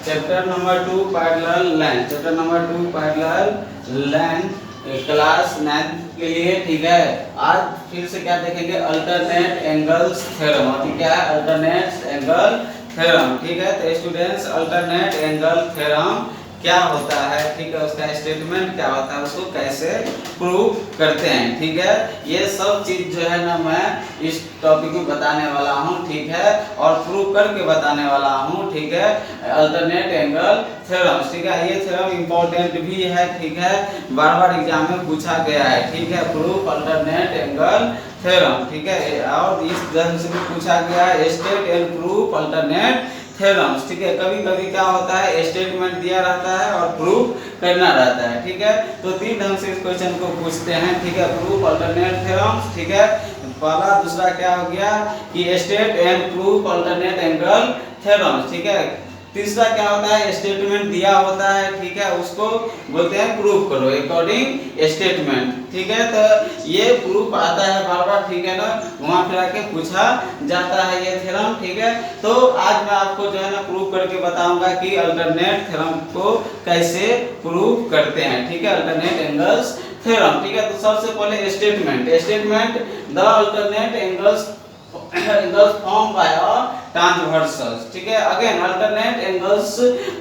Chapter number 2 parallel line, chapter number 2 parallel line class 9 के लिए। ठीक है, आज फिर से क्या देखेंगे, अल्टरनेट एंगल्स थ्योरम। अभी क्या है, अल्टरनेट एंगल थ्योरम। ठीक है, तो स्टूडेंट्स अल्टरनेट एंगल थ्योरम क्या होता है, ठीक है, उसका स्टेटमेंट क्या होता है, उसको कैसे प्रूव करते हैं। ठीक है, ये सब चीज जो है ना मैं इस टॉपिक में बताने वाला हूँ। ठीक है, और प्रूव करके बताने वाला हूँ। ठीक है, अल्टरनेट एंगल थ्योरम। ठीक है, ये थ्योरम इंपॉर्टेंट भी है। ठीक है, बार बार एग्जाम में पूछा गया है। ठीक है, प्रूफ अल्टरनेट एंगल थ्योरम। ठीक है, और इस तरह से भी पूछा गया है, state and proof alternate theorems. ठीक है, कभी कभी क्या होता है, स्टेटमेंट दिया रहता है और प्रूफ करना रहता है। ठीक है, तो तीन ढंग से इस क्वेश्चन को पूछते हैं। ठीक है, प्रूफ अल्टरनेट थ्योरम्स। ठीक है, पहला, दूसरा क्या हो गया कि state and proof alternate angle theorems. ठीक है, तीसरा क्या होता है, स्टेटमेंट दिया होता है। ठीक है, उसको बोलते हैं प्रूफ करो अकॉर्डिंग स्टेटमेंट। ठीक है, तो ये प्रूफ आता है बार बार। ठीक है ना, वहां फिर आके पूछा जाता है ये थ्योरम। ठीक है, तो आज मैं आपको जो है ना प्रूफ करके बताऊंगा कि अल्टरनेट थ्योरम को कैसे प्रूफ करते हैं। ठीक है, अल्टरनेट एंगल्स थ्योरम। ठीक है, तो सबसे पहले statement the alternate angles formed by a transversal। ठीक है, again alternate angles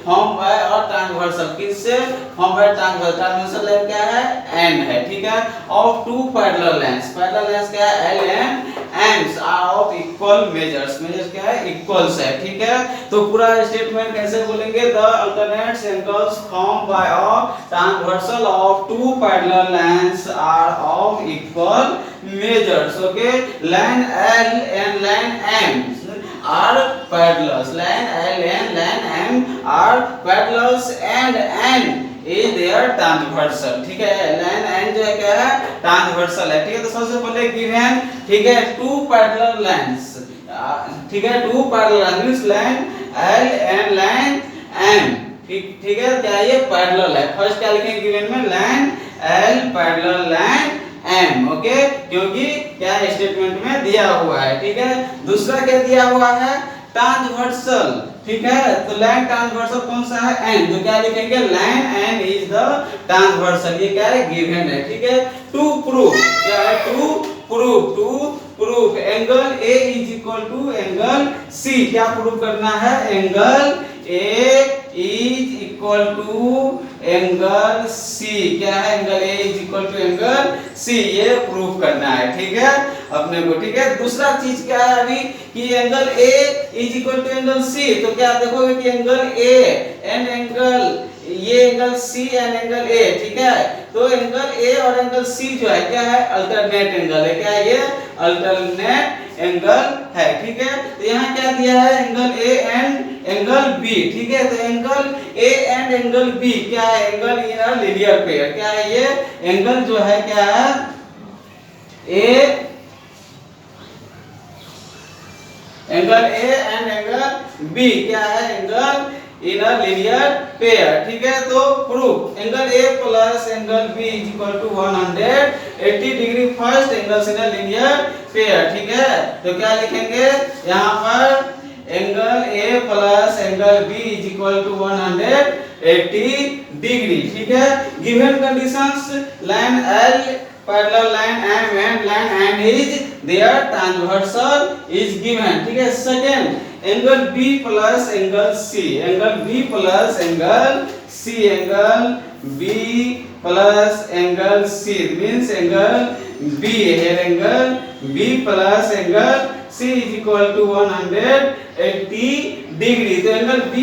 form by a transversal, किससे form by transversal. Transversal line क्या है, एन है। ठीक है, of two parallel lines, parallel lines क्या है, L and ends are of equal measures, measures क्या है, इक्वल्स है। ठीक है, तो पूरा स्टेटमेंट कैसे बोलेंगे, the alternate angles form by a transversal of two parallel lines are of equal measures। okay, line L and line M are parallels, line L and line M are parallels and N is their transversal। ठीक है, line N जो है क्या है, transversal है। ठीक है, तो सबसे पहले गिवन, ठीक है, टू पैरेलल लाइंस। ठीक है, two parallel means line L and line M। ठीक है, क्या ये पैरेलल है। फर्स्ट क्या लिखेंगे गिवन में, line L parallel line M। Okay, क्योंकि क्या स्टेटमेंट में दिया हुआ है। ठीक है, दूसरा क्या दिया हुआ है, ट्रांसवर्सल। ठीक है, तो लाइन ट्रांसवर्सल कौन सा है, N, तो क्या लिखेंगे, line N is the transversal. ये क्या है, गिवन है। ठीक है, टू प्रूफ, क्या है, to proof angle A is equal to angle C। क्या प्रूफ करना है, angle A is equal to angle C। क्या है, angle A is equal to angle C, ये प्रूफ करना है। ठीक है, अपने को। ठीक है, दूसरा चीज क्या है अभी कि angle A is equal to angle C, तो क्या देखोगे कि एंगल A एंड एंगल, ये angle C and angle A। ठीक है, तो एंगल A और एंगल C जो है क्या है, अल्टरनेट एंगल है। क्या है, ये अल्टरनेट एंगल है। ठीक है, तो यहाँ क्या दिया है, angle A and angle B। ठीक है, तो angle A and angle B क्या है, angle in a linear pair. क्या है, ये एंगल जो है क्या है, angle A and angle B क्या है, angle in a linear pair. ठीक है, तो proof angle A plus angle B is equal to 180 degree first angles in a linear pair. ठीक है, तो क्या लिखेंगे यहाँ पर, angle A plus angle B is equal to 180 degree. ठीक है, given conditions, line L parallel line M and line N is their transversal is given। ठीक है, second angle B plus angle C, angle B plus angle C, angle B plus angle C means angle B है, angle B plus angle C is equal to 180 degree. तो angle B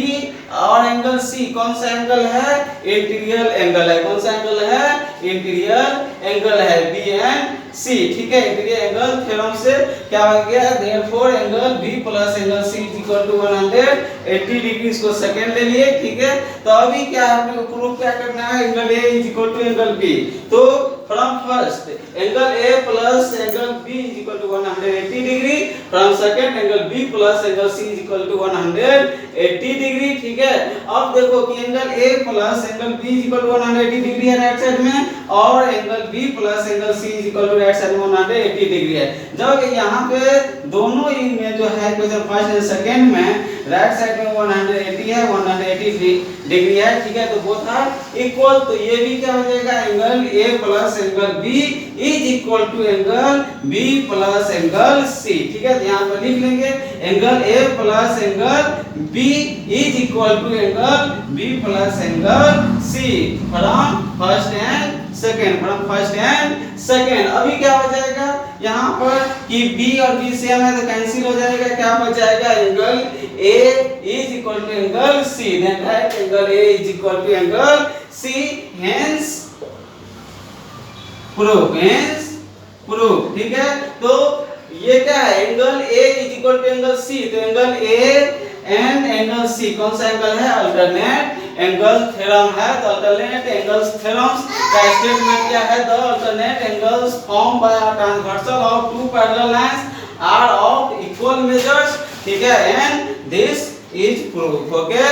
और angle C कौन सा angle है, interior angle है। कौन सा angle है, इंटीरियर एंगल है, B एंड C। ठीक है, इंटीरियर एंगल थ्योरम से क्या हो गया, therefore angle B plus angle C is equal to 180 degree, इसको सेकंड ले लिए। ठीक है, तो अभी क्या आपने को प्रूफ क्या करना है, angle A is equal to angle B। तो from first angle A plus angle B is equal to 180 degree, from second angle B plus angle C is equal to 180 degree. ठीक है, अब देखो कि angle A plus angle B is equal to 180 degree है right side में, और angle B plus angle C is equal to right side में 180 degree है। जब यहाँ पे दोनों में जो है क्वेश्चन फर्स्ट एंड सेकंड में राइट साइड में 180 है, 180 डिग्री है, ठीक है। तो बोथ आर इक्वल, तो ये भी क्या हो जाएगा, angle A plus angle B is equal to angle B plus angle C, ठीक है। यहाँ पर लिख लेंगे angle A plus angle B is equal to angle B plus angle C from first and second, from first and second. अभी क्या हो जाएगा यहाँ पर कि बी और बी सेम है तो कैंसिल हो जाएगा, क्या बच जाएगा, angle A is equal to angle C, then right angle A is equal to angle C, hence proof, hence proof, ठीक है। तो ये क्या है, angle A is equal to angle C, तो angle A and angle C कौन सा angle है, अल्टरनेट एंगल थ्योरम है। तो अल्टरनेट एंगल्स थ्योरम का स्टेटमेंट क्या है, the alternate angles form by a transversal of two parallel lines are of equal measures, ठीक है, and this is proof, okay.